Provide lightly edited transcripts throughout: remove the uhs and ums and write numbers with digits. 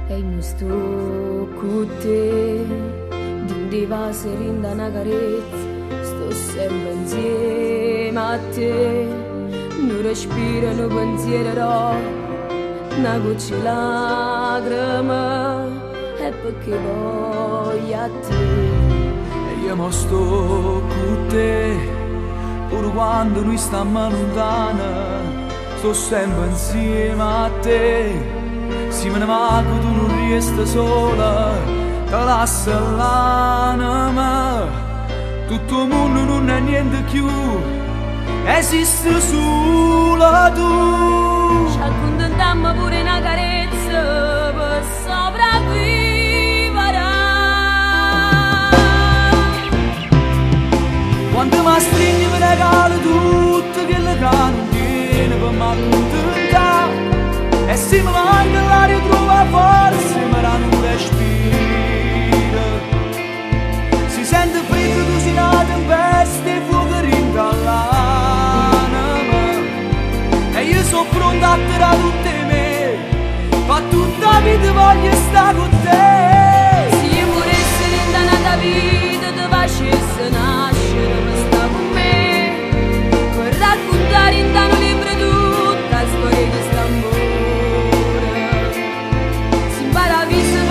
e non sto con te. Di va serinda una carezza, sto sempre insieme a te. Non respiro, non pensierò, una goccia di lacrima, è perché voglio a te. E io mo sto con te, pure quando noi stiamo lontano. Sto sempre insieme a te. Se me ne manco tu non resti sola, te lascio l'anima. Tutto il mondo non è niente più, esiste solo tu. Ci accontentiamo pure una carezza per sopravvivere. Quando mi stringi mi regali tutto quello che non tiene per m'accontentare. E se mi manca l'aria trova forza, ma non respira. Si sente freddo, tu sei una tempesta e fuoco rinda all'anima. E io sono pronto a tirare tutte me, ma tutta la vita voglio stare con te. Se io volessi rindanata vita, ti facessi nascere per stare con me, per raccontare in un libro tutta la storia di st'amore.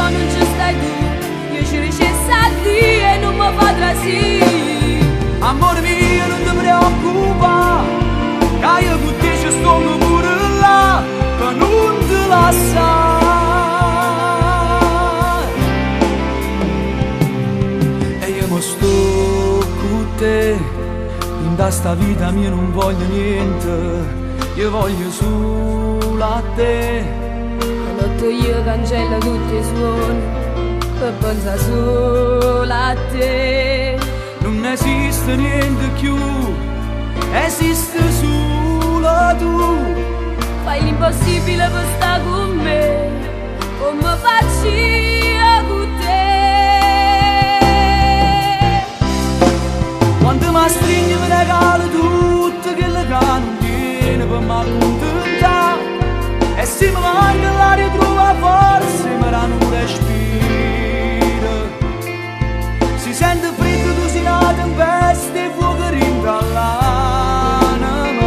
Non ci stai tu, io ci riesco a dire e non mi fa trasì. Amore mio non ti preoccupa, che io con te ci sto pure là, che non ti lasciare. E io mo sto con te, in questa vita mia non voglio niente, io voglio solo a te. Io cancello tutti i suoni per pensare solo a te. Non esiste niente più, esiste solo tu. Fai l'impossibile per stare con me, come faccio io con te. Quando mi stringi mi regali tutto quello che non tiene per m'accontentare. E se mi manca l'aria trova forza, ma non respira. Si sente freddo, tu sei una tempesta e fuoco rinda all'anima.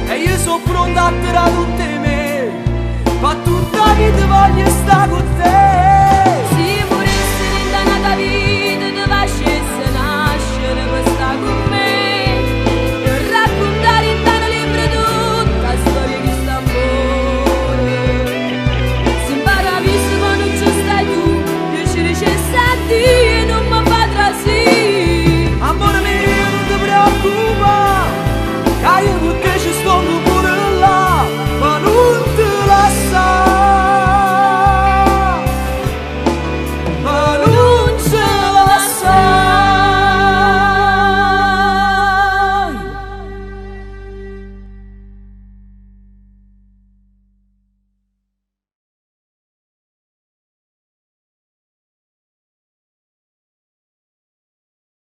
E io sono pronto a tirare tutte me, ma tutta la vita voglio stare con te.